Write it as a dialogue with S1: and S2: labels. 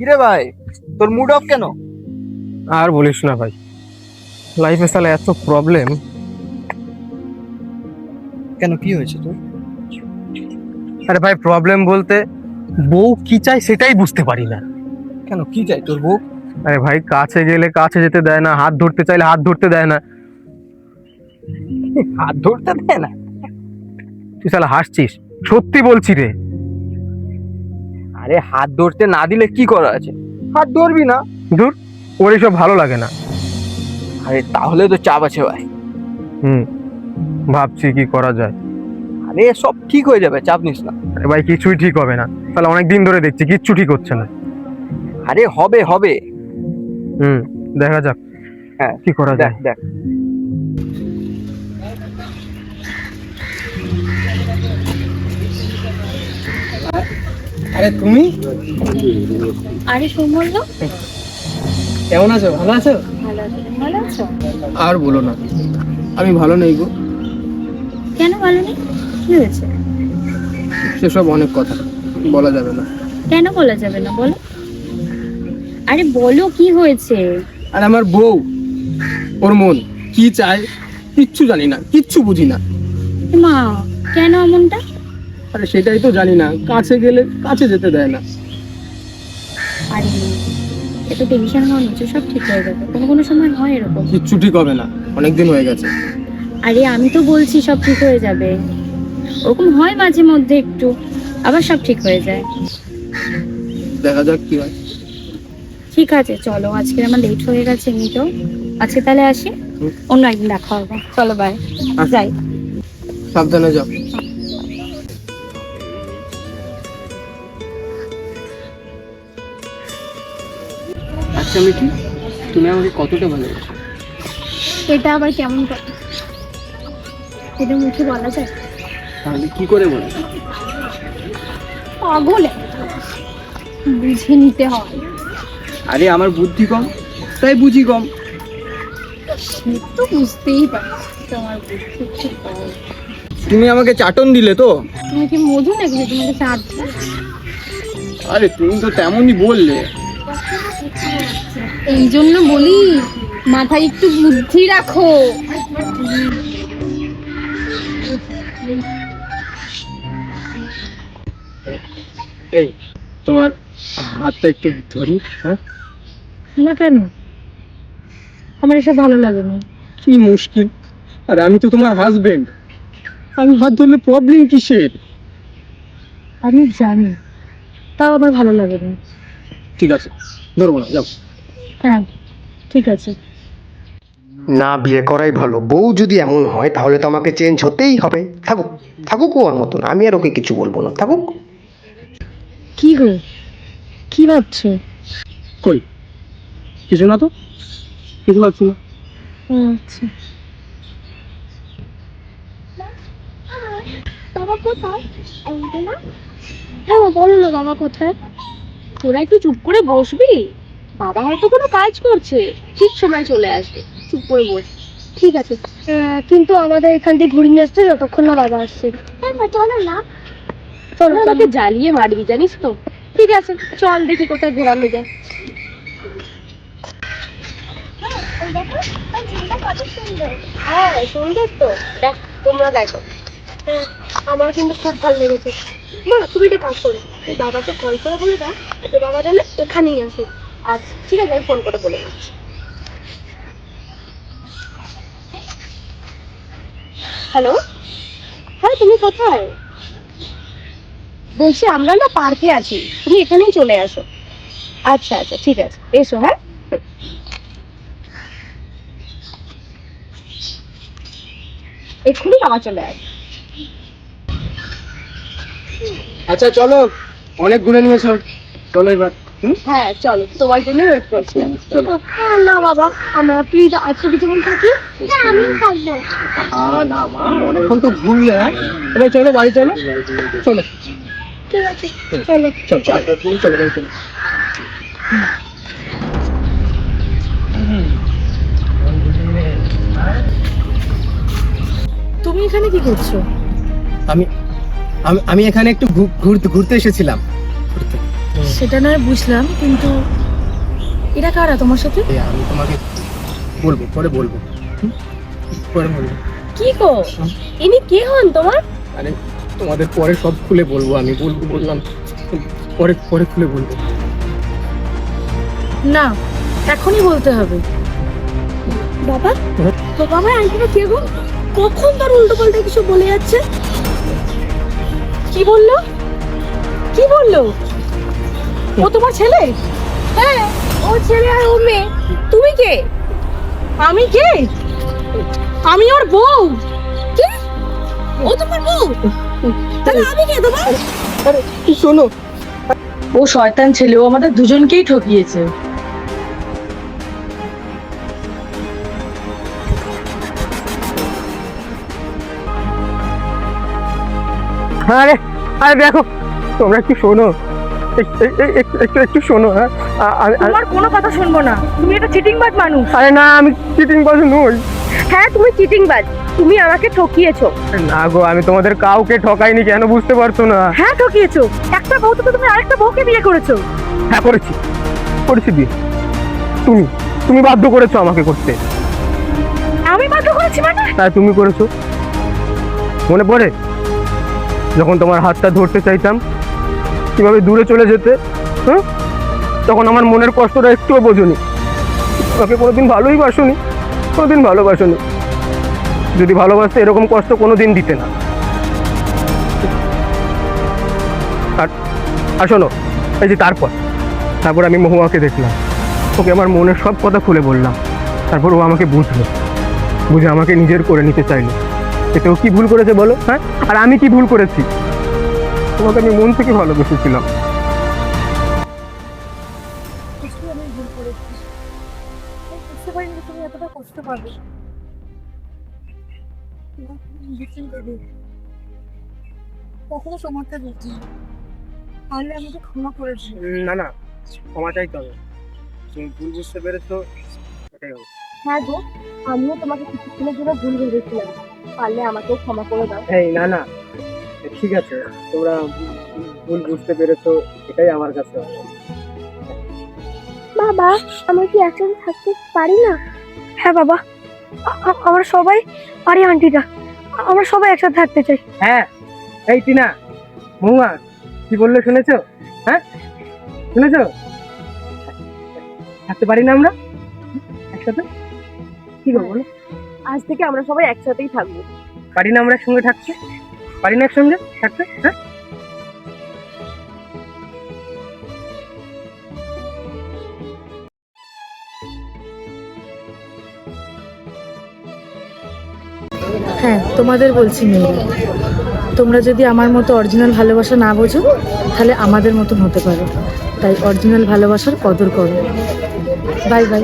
S1: কিরে ভাই, তোর মুড অফ কেন?
S2: আর বলিস না ভাই, লাইফে সালে এত প্রবলেম।
S1: কেন, কি হয়েছে তোর?
S2: আরে ভাই, প্রবলেম বলতে বউ কি চাই সেটাই বুঝতে পারি না।
S1: কেন, কি চাই তোর বউ?
S2: আরে ভাই, কাছে গেলে কাছে যেতে দেয় না, হাত ধরতে চাইলে হাত ধরতে দেয় না।
S1: হাত ধরতে দেয় না?
S2: তুই শালা হাসছিস, সত্যি বলছি রে।
S1: আরে হাত ধরতে না দিলে কি করা আছে, হাত ধরবি না।
S2: দূর, ওর এসব ভালো লাগে না।
S1: আরে তাহলে তো চাপ আছে ভাই।
S2: হুম, ভাবছি কি করা যায়।
S1: আরে সব ঠিক হয়ে যাবে, চাপ নিস না।
S2: আরে ভাই, কিছুই ঠিক হবে না। তাহলে অনেক দিন ধরে দেখছি কিচ্ছু ঠিক হচ্ছে না।
S1: আরে হবে হবে।
S2: হুম, দেখা যাক
S1: হ্যাঁ,
S2: কি করা
S1: দেখ
S2: যায়।
S1: দেখ।
S2: আরে তুমি
S3: আরে সৌমল্য,
S2: কেমন আছো? ভালো আছো?
S3: ভালো আছো? তুমি ভালো আছো?
S2: আর বলো না, আমি ভালো নেই গো।
S3: কেন ভালো নেই? কি হয়েছে?
S2: সেসব অনেক কথা বলা যাবে না।
S3: কেন বলা যাবে না, বলো। আরে বলো কি হয়েছে?
S2: আর আমার বউ, ওর মন কি চায় কিচ্ছু জানি না, কিচ্ছু বুঝি না।
S3: মা, কেন এমনটা?
S2: আরে সেটাই তো জানি না, কাছে গেলে কাছে যেতে দেয় না।
S3: আরে এত টেনশন হওয়ার নিচে সব ঠিক হয়ে যাবে। কোনো কোনো সময় হয় এরকম।
S2: কিচ্ছু ঠিক হবে না, অনেক দিন হয়ে গেছে।
S3: আরে আমি তো বলছি সব ঠিক হয়ে যাবে। ওরকম হয় মাঝে মধ্যে একটু, আবার সব ঠিক হয়ে যায়।
S2: দেখা যাক কি হয়।
S3: ঠিক আছে, চলো, আজকে আমার লেট হয়ে গেছে এমনিতেও। আজকে তাহলে আসি, অন্য একদিন দেখা হবে। চলো, বাই। যাই।
S2: সাবধানে যাও। আচ্ছা মিঠি, তুমি আমাকে কতটা ভালোবাসো?
S3: এটা আবার কেমন কথা? এটা মুখে বলা যায়?
S2: তাহলে কি করে বলো?
S3: পাগল, বুঝে নিতে হয়।
S1: আরে আমার বুদ্ধি কম, তাই বুঝি কম।
S3: সে তো বুঝতেই পারছি তোমার বুদ্ধি খুব কম।
S1: তুমি আমাকে চাটন দিলে তো।
S3: তুমি কি মধু নাকি যে তোমাকে চাটবো?
S1: আরে তুমি তো তেমনই বললে।
S3: এই জন্য বলি, মাথায় একটু বুদ্ধি রাখো।
S2: এই, তোমার হাতটা একটু ধরি। হ্যাঁ,
S3: না কেন? আমার এসব ভালো লাগে না।
S2: কি মুশকিল! আর আমি তো তোমার হাজবেন্ড, আমি হাত ধরলে প্রবলেম কিসের?
S3: আমি জানি, তাও আমার ভালো লাগে না।
S2: ঠিক আছে, ধরবো না, যাও।
S3: হ্যাঁ, ঠিক আছে।
S4: না বিয়ে করাই ভালো। বউ যদি এমন হয় তাহলে তো আমাকে চেঞ্জ হতেই হবে। থাকুক, থাকুক ও ওর মতন, আমি আর ওকে কিছু বলবো না, থাকুক।
S3: কি গো, কি ভাবছো?
S2: কই, কিছু না তো, কিছু ভাবছি না।
S3: আচ্ছা, বাবা কোথায়? হ্যাঁ, বলো না, বাবা কোথায়? তোরা একটু চুপ করে বসবি? বাবা হয়তো কোনো কাজ করছে, ঠিক সময় চলে আসবে। চুপ করে বস। ঠিক আছে, কিন্তু আমাদের এখান থেকে ঘুরিয়ে নিয়ে আসছে যতক্ষণ না বাবা আসছে। চলো না, চলো, আমাকে জ্বালিয়ে মারবি জানিস তো। ঠিক আছে, চল দেখি কোথায় ঘোরানো যায়। হ্যাঁ সুন্দর তো, দেখ, তোমরা দেখো। হ্যাঁ, আমার কিন্তু খুব ভালো লেগেছে। মা, তুমি একটা কাজ করো, ওই বাবাকে কল করে বলে দাও যে বাবা যেন এখানেই আসে। আচ্ছা ঠিক আছে, আমি ফোন করে বলে দিচ্ছি। হ্যালো, হ্যাঁ তুমি কোথায়? বলছি আমরা না পার্কে আছি, তুমি এখানেই চলে আসো। আচ্ছা আচ্ছা, ঠিক আছে, এসো। হ্যাঁ, এক্ষুনি বাবা চলে আসবে।
S2: আচ্ছা চলো, অনেক ঘুরে নিয়েছো, চলো এবার।
S3: হ্যাঁ চলো, তোমার জন্য ওয়েট করছিলাম। না বাবা, আমরা প্লিজ আজকে কিছুক্ষণ থাকি। আমি থাকবো।
S2: না মা, অনেকক্ষণ তো ঘুরলে। হ্যাঁ, এবার চলো বাড়ি চলো, চলো।
S3: ঠিক আছে, চলো।
S2: চলো চলো চলো বাড়ি চলো।
S3: তুমি এখানে কি করছো?
S2: আমি আমি আমি এখানে একটু ঘুরতে এসেছিলাম।
S5: সেটা নয় বুঝলাম, কিন্তু এরা কারা তোমার সাথে?
S2: এই আমি তোমাকে বলবো, পরে বলবো, পরে বলবো।
S3: কি গো, ইনি কে হন তোমার?
S2: আরে তোমাদের পরে সব খুলে বলবো, আমি বললাম পরে পরে খুলে বলবো।
S5: না, এখনই বলতে হবে।
S3: বাবা, বাবা আমার আন্টিটা কে গো? কখন তার উল্টো পাল্টা কিছু বলে যাচ্ছে।
S5: কি বললো? কি বললো? ও তোমার ছেলে?
S3: হ্যাঁ, ও ছেলে আর ও মেয়ে। তুমি কে?
S5: আমি কে? আমি ওর বউ।
S3: কি? ও তোমার বউ? তাহলে আমি কে তোমার?
S2: আরে শোনো,
S5: ও শয়তান ছেলে, ও আমাদের দুজনকেই ঠকিয়েছে।
S1: আরে আরে দেখো, তোমরা একটু শোনো, একটু শোনো। হ্যাঁ,
S5: তোমার কোনো কথা শুনবো না, তুমি একটা চিটিংবাজ মানুষ।
S1: আরে না, আমি চিটিং বাজু নই।
S3: হ্যাঁ, তুমি চিটিংবাজ, তুমি আমাকে ঠকিয়েছো।
S1: না গো, আমি তোমাদের কাউকে ঠকাইনি, কেন বুঝতে পারছো না?
S5: হ্যাঁ ঠকিয়েছো, একটা বউ তো তুমি আরেকটা বউকে বিয়ে করেছো।
S1: হ্যাঁ করেছি, করেছি বিয়ে। তুমি তুমি বাধ্য করেছো আমাকে করতে।
S5: আমি বাধ্য করেছি মানে?
S1: তাই তুমি করেছো। মনে পড়ে যখন তোমার হাতটা ধরতে চাইতাম, কিভাবে দূরে চলে যেতে? হ্যাঁ, তখন আমার মনের কষ্টটা একটুও বোঝোনি। আমাকে কোনোদিন ভালোই বাসোনি, কোনোদিন ভালোবাসোনি। যদি ভালোবাসতে এরকম কষ্ট কোনোদিন দিতে না। আর আর শোনো, এই যে তারপর আমি মহুয়াকে দেখলাম, ওকে আমার মনের সব কথা খুলে বললাম। তারপর ও আমাকে বুঝে আমাকে নিজের করে নিতে চাইলো। এতে ও কি ভুল করেছে বলো? হ্যাঁ, আর আমি কি ভুল করেছি? তোমাকে আমি মন থেকে ভালোবেসেছিলাম।
S5: আমি ভুল করেছি, বুঝতে পারিনি তুমি এতটা কষ্ট পাবে। কখনো তোমাকে দেখি, তাহলে আমাকে ক্ষমা করেছি।
S1: না, ক্ষমা চাইতে হবে। তুমি ভুল বুঝতে পেরেছো, এটাই হবে।
S3: হ্যাঁ গো, আমিও তোমাকে কিছুক্ষণের জন্য ভুল ভেবেছিলাম, পারলে আমাকেও ক্ষমা করে দাও।
S1: এই না, ঠিক আছে, তোমরা ভুল বুঝতে পেরেছো, এটাই আমার কাছে হবে।
S3: বাবা, আমরা কি একসাথে থাকতে পারি না? হ্যাঁ বাবা, আমরা সবাই পারি আন্টিটা, আমরা সবাই একসাথে থাকতে চাই।
S1: হ্যাঁ, এই টিনা, মহুয়া, কি বললে শুনেছো? হ্যাঁ, শুনেছো? থাকতে পারি না আমরা একসাথে? কি করবো বলো?
S3: আজ থেকে আমরা সবাই একসাথেই থাকবো।
S1: পারি না আমরা একসঙ্গে থাকতে? পারি না একসঙ্গে থাকতে? হ্যাঁ,
S5: হ্যাঁ, তোমাদের বলছি মেয়েরা, তোমরা যদি আমার মতো অরিজিনাল ভালোবাসা না বোঝো, তাহলে আমাদের মতন হতে পারো। তাই অরিজিনাল ভালোবাসার কদর করো। Bye bye.